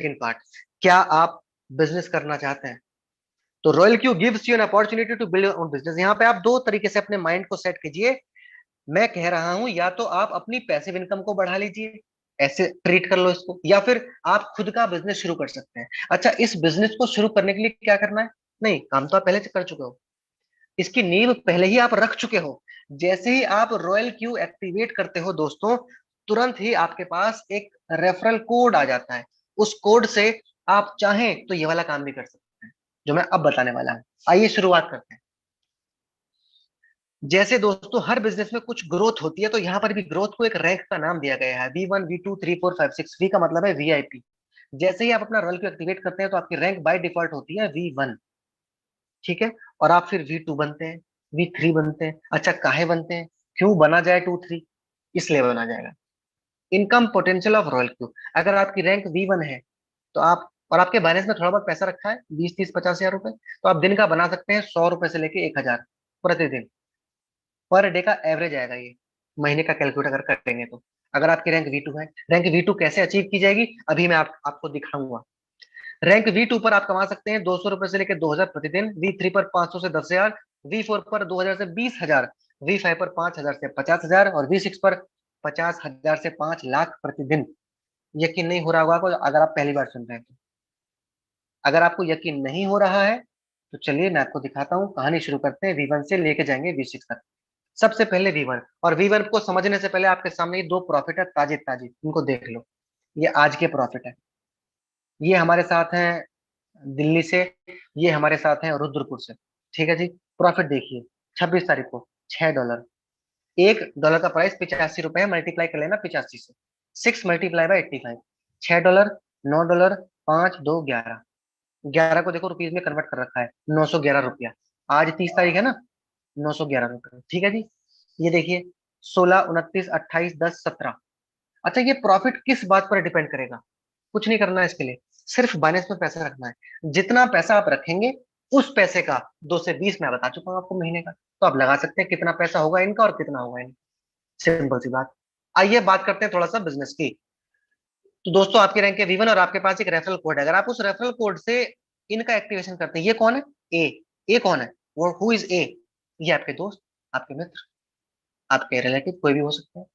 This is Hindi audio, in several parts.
सेकंड पार्ट, क्या आप बिजनेस करना चाहते हैं? तो Royal Q gives you an opportunity to build your own business. यहाँ पे आप दो तरीके से अपने माइंड को सेट कीजिए। मैं कह रहा हूं या तो आप अपनी पैसिव इनकम को बढ़ा लीजिए, ऐसे ट्रीट कर लो इसको, या फिर आप खुद का बिजनेस शुरू कर सकते हैं। अच्छा, इस बिजनेस को शुरू करने के लिए क्या करना है? नहीं, काम तो आप पहले से कर चुके हो, इसकी नींव पहले ही आप रख चुके हो। जैसे ही आप रॉयल क्यू एक्टिवेट करते हो दोस्तों, तुरंत ही आपके पास एक रेफरल कोड आ जाता है। उस कोड से आप चाहें तो ये वाला काम भी कर सकते हैं जो मैं अब बताने वाला हूं। आइए शुरुआत करते हैं। जैसे दोस्तों हर बिजनेस में कुछ ग्रोथ होती है, तो यहाँ पर भी ग्रोथ को एक रैंक का नाम दिया गया है, V1 V2 3 4 5 6। वी का मतलब है VIP। जैसे ही आप अपना रॉयल क्यू एक्टिवेट करते हैं तो आपकी रैंक बाय डिफॉल्ट होती है V1। ठीक है, और आप फिर V2 बनते हैं, V3 बनते हैं। अच्छा, काहे बनते हैं, क्यों बना जाए 2 3? इसलिए बना जाएगा income potential of royal Q. अगर आपकी रैंक V1 है तो आप, और आपके बैलेंस में थोड़ा बहुत पैसा रखा है 20 30 50 हजार रुपए, तो आप दिन का बना सकते हैं 100 रुपए से लेके 1000 प्रतिदिन। पर डे का एवरेज आएगा ये, महीने का कैलकुलेट अगर करेंगे तो। अगर आपकी रैंक V2 है, रैंक V2 कैसे अचीव की जाएगी अभी मैं आपको दिखाऊंगा। रैंक V2 पर आप कमा सकते हैं 200 रुपए से लेकर 2000 प्रतिदिन, V3 पर 500 से 10 हजार, V4 पर 2000 से 20 हजार, V5 पर 5000 से 50 हजार, और V6 पर 50 हजार से 5 लाख प्रतिदिन। यकीन नहीं हो रहा होगा आपको अगर आप पहली बार सुन रहे हैं तो। अगर आपको यकीन नहीं हो रहा है तो चलिए मैं आपको दिखाता हूँ, कहानी शुरू करते हैं। V1 से लेके जाएंगे V6 तक। सबसे पहले V1, और V1 को समझने से पहले आपके सामने ये दो प्रॉफिट है ताजे ताजे, इनको देख लो। ये आज के प्रॉफिट है। ये हमारे साथ हैं दिल्ली से, ये हमारे साथ हैं रुद्रपुर से। ठीक है जी, प्रॉफिट देखिए। 26 तारीख को $6। $1 का प्राइस 85 रुपए है, मल्टीप्लाई कर लेना 85 से। 6 × 85, 6 डॉलर, $9, 5 2 11। 11 को देखो रुपीज में कन्वर्ट कर रखा है, ₹911। आज 30 तारीख है ना, ₹911। ठीक है जी, ये देखिए 16 29 28 10 17। अच्छा, ये प्रॉफिट किस बात पर डिपेंड करेगा? कुछ नहीं करना है इसके लिए, सिर्फ बाइनेंस में पैसा रखना है। जितना पैसा आप रखेंगे उस पैसे का 2 से 20 मैं बता चुका हूँ आपको महीने का, तो आप लगा सकते हैं कितना पैसा होगा इनका और कितना होगा इनका। सिंपल सी बात। आइए बात करते हैं थोड़ा सा बिजनेस की। तो दोस्तों आपके रैंक है V1 और आपके पास एक रेफरल कोड है। अगर आप उस रेफरल कोड से इनका एक्टिवेशन करते हैं, ये कौन है? ए। ए कौन है? वो हु इज ए? ये आपके दोस्त, आपके मित्र, आपके रिलेटिव, कोई भी हो सकते हैं।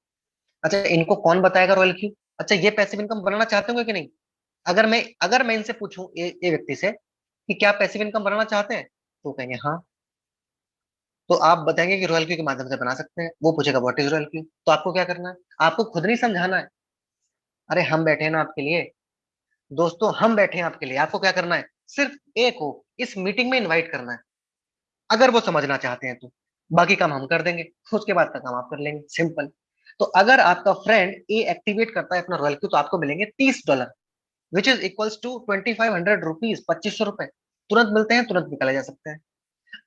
अच्छा, इनको कौन बताएगा रॉयल क्यू? अच्छा, ये पैसिव इनकम बनाना चाहते होंगे कि नहीं? अगर मैं इनसे पूछूं, ये व्यक्ति से कि क्या पैसिव इनकम बनाना चाहते हैं, तो कहेंगे हाँ। तो आप बताएंगे कि रॉयल क्यू के माध्यम से बना सकते हैं। वो पूछेगा व्हाट इज रॉयल क्यू, तो आपको क्या करना है? आपको खुद नहीं समझाना है। अरे हम बैठे हैं ना आपके लिए, दोस्तों हम बैठे हैं आपके लिए। आपको क्या करना है? सिर्फ एक को इस मीटिंग में इनवाइट करना है, अगर वो समझना चाहते हैं तो। बाकी काम हम कर देंगे, उसके बाद का काम आप कर लेंगे, सिंपल। तो अगर आपका फ्रेंड ए एक्टिवेट करता है अपना रॉयल क्यू, तो आपको मिलेंगे $30, which is equals to 2500 rupees, 2500 रुपए। तुरंत मिलते हैं, तुरंत निकाले जा सकते हैं।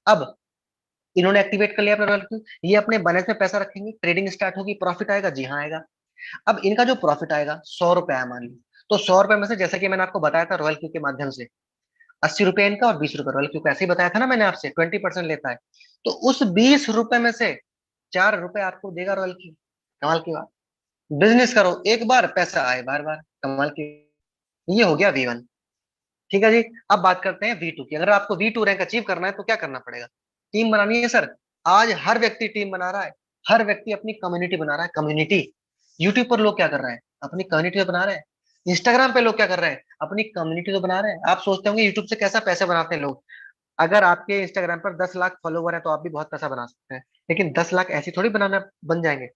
अब इन्होंने एक्टिवेट कर लिया अपना रॉयल क्यू, ये अपने बैलेंस में पैसा रखेंगे, ट्रेडिंग स्टार्ट होगी, प्रॉफिट आएगा, जी हाँ आएगा। अब इनका जो प्रॉफिट आएगा ₹100 आया मान ली, तो ₹100 में से जैसा कि मैंने आपको बताया था रॉयल क्यू के माध्यम से, ₹80 इनका और ₹20 रॉयल क्यू का, ऐसे ही बताया था ना मैंने आपसे, 20% लेता है। तो उस ₹20 में से ₹4 आपको देगा रॉयल क्यू। कमाल की बात। बिजनेस करो एक बार, पैसा आए बार बार, कमाल की। ये हो गया V1। ठीक है जी, अब बात करते हैं V2 की। अगर आपको V2 रैंक अचीव करना है तो क्या करना पड़ेगा? टीम बनानी है सर। आज हर व्यक्ति टीम बना रहा है, हर व्यक्ति अपनी कम्युनिटी बना रहा है। कम्युनिटी, यूट्यूब पर लोग क्या कर रहे हैं? अपनी कम्युनिटी तो बना रहे हैं। इंस्टाग्राम पे लोग क्या कर रहे हैं? अपनी कम्युनिटी तो बना रहे हैं। आप सोचते होंगे यूट्यूब से कैसा पैसे बनाते हैं लोग। अगर आपके इंस्टाग्राम पर 10 लाख फॉलोवर है तो आप भी बहुत पैसा बना सकते हैं, लेकिन 10 लाख ऐसी थोड़ी बनाना बन जाएंगे।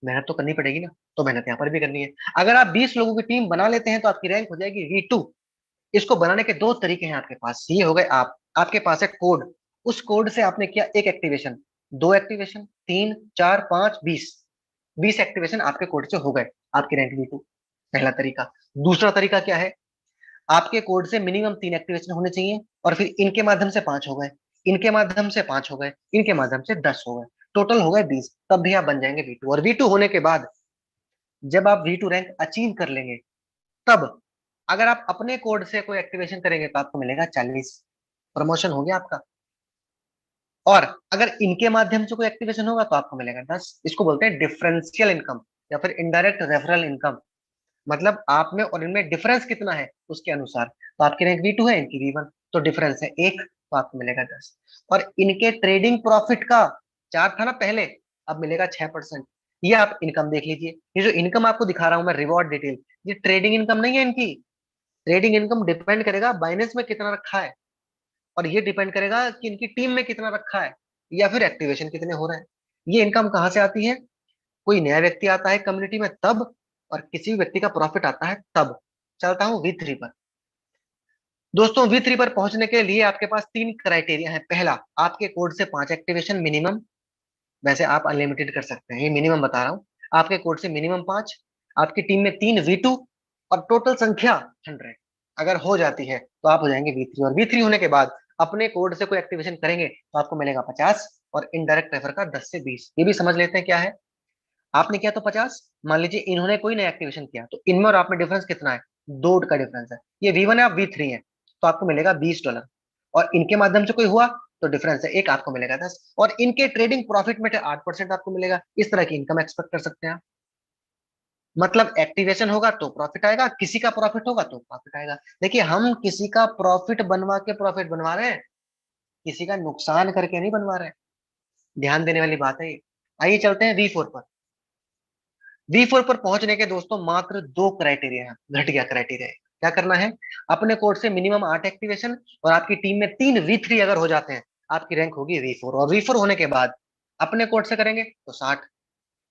मेहनत तो करनी पड़ेगी ना, तो मेहनत यहाँ पर भी करनी है। अगर आप 20 लोगों की टीम बना लेते हैं तो आपकी रैंक हो जाएगी V2। इसको बनाने के दो तरीके हैं आपके पास, ये हो गए आपके पास है कोड। उस कोड से आपने किया एक एक्टिवेशन, दो एक्टिवेशन, 3 4 5 20, 20 एक्टिवेशन आपके कोड से हो गए, आपकी रैंक V2। पहला तरीका। दूसरा तरीका क्या है? आपके कोड से मिनिमम 3 एक्टिवेशन होने चाहिए, और फिर इनके माध्यम से 5 हो गए, इनके माध्यम से 5 हो गए, इनके माध्यम से 10 हो गए, टोटल हो गए 20। तब भी आप बन जाएंगे V2। और V2 होने के बाद जब आप V2 रैंक अचीव कर लेंगे, तब अगर आप अपने कोड से कोई एक्टिवेशन करेंगे तो आपको मिलेगा 40। प्रमोशन हो गया आपका। और अगर इनके माध्यम से कोई एक्टिवेशन होगा तो आपको मिलेगा 10। इसको बोलते हैं डिफरेंशियल इनकम, या फिर इनडायरेक्ट रेफरल इनकम। मतलब आप में और इनमें डिफरेंस कितना है उसके अनुसार। तो आपकी रैंक V2 है, इनकी V1, तो डिफरेंस है 1, तो आपको मिलेगा 10। और इनके ट्रेडिंग प्रॉफिट का 4 था ना पहले, अब मिलेगा 6%। ये आप इनकम देख लीजिए, ये जो इनकम आपको दिखा रहा हूं मैं रिवॉर्ड डिटेल, ये ट्रेडिंग इनकम नहीं है इनकी। ट्रेडिंग इनकम डिपेंड करेगा बाइनेंस में कितना रखा है, और ये डिपेंड करेगा कि इनकी टीम में कितना रखा है, या फिर एक्टिवेशन कितने हो रहे हैं। ये इनकम कहाँ से आती है? कोई नया व्यक्ति आता है कम्युनिटी में तब, और किसी व्यक्ति का प्रॉफिट आता है तब। चलता हूँ V3 पर। दोस्तों V3 पर पहुंचने के लिए आपके पास 3 क्राइटेरिया है। पहला, आपके कोड से 5 एक्टिवेशन मिनिमम। वैसे आप अनलिमिटेड कर सकते हैं, ये मिनिमम बता रहा हूँ। आपके कोड से मिनिमम 5, आपकी टीम में 3 V2, और टोटल संख्या 100 अगर हो जाती है तो आप हो जाएंगे V3। और V3 होने के बाद अपने कोड से कोई एक्टिवेशन करेंगे तो आपको मिलेगा 50, और इनडायरेक्ट रेफर का 10 से 20। ये भी समझ लेते हैं क्या है। आपने किया तो 50, मान लीजिए इन्होंने कोई नया एक्टिवेशन किया, तो इनमें और आप में डिफरेंस कितना है? 2 का डिफरेंस है। ये V1 है, आप V3 है, तो आपको मिलेगा $20। और इनके माध्यम से कोई हुआ तो डिफरेंस है 1, आपको मिलेगा 10। और इनके ट्रेडिंग प्रॉफिट में 8% आपको मिलेगा। इस तरह की इनकम एक्सपेक्ट कर सकते हैं आप। मतलब एक्टिवेशन होगा तो प्रॉफिट आएगा, किसी का प्रॉफिट होगा तो प्रॉफिट आएगा। देखिए, हम किसी का प्रॉफिट बनवा के प्रॉफिट बनवा रहे हैं, किसी का नुकसान करके नहीं बनवा रहे हैं। ध्यान देने वाली बात है ये। आइए चलते हैं V4 पर। V4 पर पहुंचने के दोस्तों मात्र 2 क्राइटेरिया है, घट गया क्राइटेरिया। क्या करना है? अपने कोड से मिनिमम 8 एक्टिवेशन, और आपकी टीम में 3 V3 अगर हो जाते हैं, आपकी रैंक होगी V4। और V4 होने के बाद अपने कोड से करेंगे तो 60,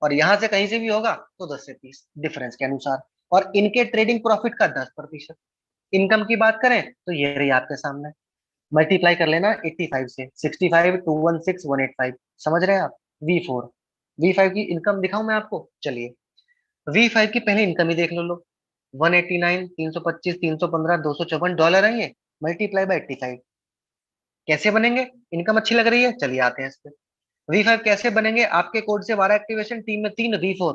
और यहां से कहीं से भी होगा तो 10 से 30 डिफरेंस के अनुसार। और इनके ट्रेडिंग प्रॉफिट का 10%। इनकम की बात करें तो ये रही आपके सामने, मल्टीप्लाई कर लेना 85 से, 65 216 185। समझ रहे हैं आप? V4, V5 की इनकम दिखाऊं मैं आपको? चलिए, V5 की पहले इनकम ही देख लो। 189, 325, 315, $254 है ये, मल्टीप्लाई बाय 85। कैसे बनेंगे? इनकम अच्छी लग रही है, चलिए आते हैं इस पे। V5 कैसे बनेंगे? आपके कोड से 12 एक्टिवेशन, टीम में 3 V4,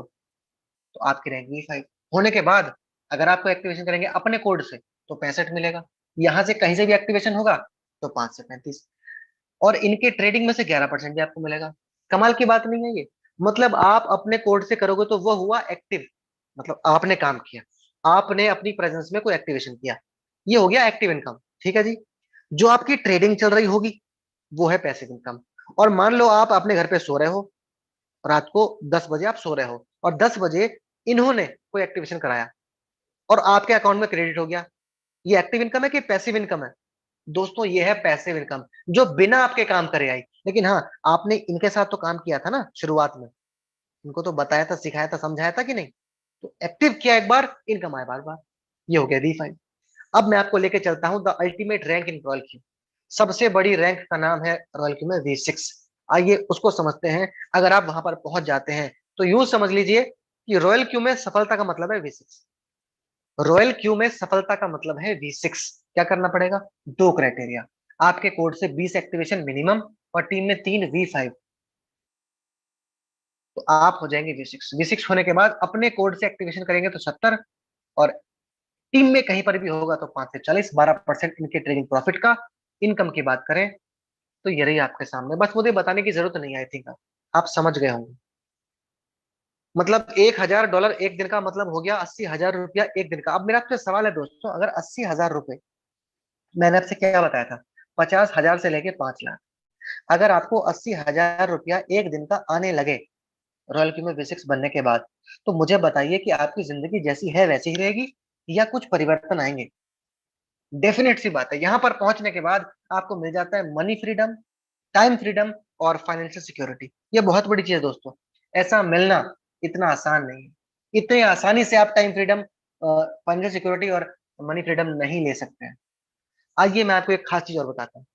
तो आपकी रैंक V5 होने के बाद अगर आपको एक्टिवेशन करेंगे अपने कोड से तो 65 मिलेगा। यहां से कहीं से भी एक्टिवेशन होगा तो 5 से 35। और इनके ट्रेडिंग में से 11% भी आपको मिलेगा। कमाल की बात नहीं है ये? मतलब आप अपने कोड से करोगे तो वो हुआ एक्टिव, मतलब आपने काम किया, आपने अपनी प्रेजेंस में कोई एक्टिवेशन किया, ये हो गया एक्टिव इनकम। ठीक है जी। जो आपकी ट्रेडिंग चल रही होगी वो है पैसिव इनकम। और मान लो आप अपने घर पे सो रहे हो, रात को 10 बजे आप सो रहे हो, और 10 बजे इन्होंने कोई एक्टिवेशन कराया और आपके अकाउंट में क्रेडिट हो गया। ये एक्टिव इनकम है कि पैसिव इनकम है? दोस्तों ये है पैसिव इनकम, जो बिना आपके काम करे आई। लेकिन हाँ, आपने इनके साथ तो काम किया था ना शुरुआत में, इनको तो बताया था, सिखाया था, समझाया था कि नहीं? तो एक्टिव किया एक बार, इनकम आए बार बार। ये हो गया V5। अब मैं आपको लेके चलता हूँ the ultimate rank in royal Q. सबसे बड़ी रैंक का नाम है रॉयल क्यू में V6। आइए उसको समझते हैं। अगर आप वहां पर पहुंच जाते हैं तो यूं समझ लीजिए कि रॉयल क्यू में सफलता का मतलब है V6। रॉयल क्यू में सफलता का मतलब है V6। क्या करना पड़ेगा? 2 क्राइटेरिया, आपके कोड से 20 एक्टिवेशन मिनिमम, और टीम में 3 V5, तो आप हो जाएंगे V6। V6 होने के बाद अपने कोड से एक्टिवेशन करेंगे तो 70, और टीम में कहीं पर भी होगा तो 5 से 40, 12% इनके ट्रेडिंग प्रॉफिट का। इनकम की बात करें तो ये रही आपके सामने, बस मुझे बताने की जरूरत नहीं, आई थिंक आप समझ गए होंगे। मतलब $1000 एक दिन का मतलब हो गया ₹80,000 एक दिन का। अब मेरा आपसे सवाल है दोस्तों, अगर ₹80,000, मैंने आपसे क्या बताया था, 50,000 से लेके 5 लाख, अगर आपको ₹80,000 एक दिन का आने लगे रॉयल क्यू में V6 बनने के बाद, तो मुझे बताइए कि आपकी जिंदगी जैसी है वैसी ही रहेगी या कुछ परिवर्तन आएंगे? डेफिनेट सी बात है, यहां पर पहुंचने के बाद आपको मिल जाता है मनी फ्रीडम, टाइम फ्रीडम, और फाइनेंशियल सिक्योरिटी। ये बहुत बड़ी चीज है दोस्तों, ऐसा मिलना इतना आसान नहीं है। इतने आसानी से आप टाइम फ्रीडम, फाइनेंशियल सिक्योरिटी और मनी फ्रीडम नहीं ले सकते हैं। आइए मैं आपको एक खास चीज और बताता हूँ,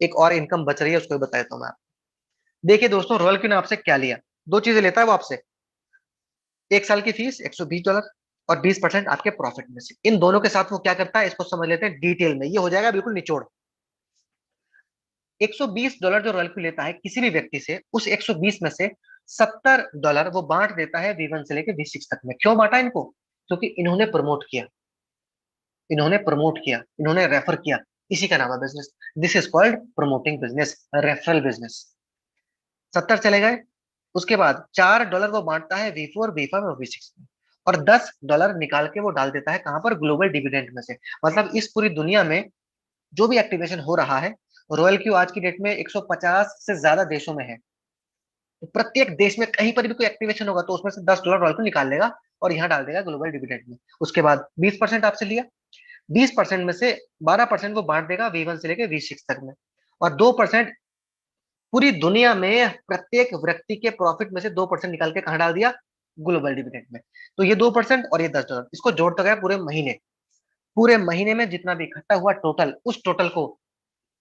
एक और इनकम बच रही है उसको भी बता देता हूँ मैं आपको। देखिए दोस्तों, रॉयल क्यू ने आपसे क्या लिया? 2 चीजें लेता है वो आपसे, 1 साल की फीस $120, और 20% आपके प्रॉफिट में से। इन दोनों के साथ वो क्या करता है इसको समझ लेते हैं डिटेल में, ये हो जाएगा बिल्कुल निचोड़। $120 जो रॉयल क्यू लेता है किसी भी व्यक्ति से, उस 120 में से $70 वो बांट देता है V1 से लेकर V6 तक में। क्यों बांटा इनको? क्योंकि इन्होंने प्रमोट किया, इन्होंने प्रमोट किया, इन्होंने रेफर किया। इसी का नाम है business. This is called promoting business, referral business. 70 चले गए, उसके बाद $4 वो बांटता है V4, V5 और V6 में। और $10 निकाल के वो डाल देता है कहां पर, ग्लोबल डिविडेंड में से। मतलब इस पूरी दुनिया में जो भी एक्टिवेशन हो रहा है, रॉयल क्यू आज की डेट में 150 से ज्यादा देशों में है। तो प्रत्येक देश में कहीं पर भी कोई एक्टिवेशन होगा तो उसमें से $10 रॉयल को निकाल लेगा और यहाँ डाल देगा ग्लोबल डिविडेंड में। उसके बाद 20% आपसे लिया, 20% में से 12% वो बांट देगा V1 से लेके V6 तक में, और 2% पूरी दुनिया में प्रत्येक व्यक्ति के प्रॉफिट में से 2% निकाल के कहाँ डाल दिया, ग्लोबल डिविडेंड में। तो ये 2% और ये $10, इसको जोड़ता गया पूरे महीने। पूरे महीने में जितना भी इकट्ठा हुआ टोटल, उस टोटल को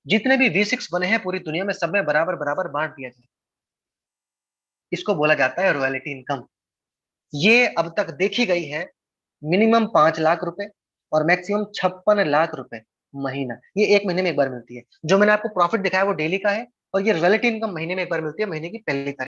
जितने भी V6 बने हैं पूरी दुनिया में, सब में बराबर बराबर बांट दिया जाए। इसको बोला जाता है रॉयल्टी इनकम। ये अब तक देखी गई है मिनिमम 5 लाख रुपए और मैक्सिमम 56 लाख रुपए महीना। ये एक महीने में एक बार मिलती है। जो मैंने आपको प्रॉफिट दिखाया वो डेली का है, और ये रॉयल्टी इनकम महीने में एक बार मिलती है, महीने की पहली तारीख।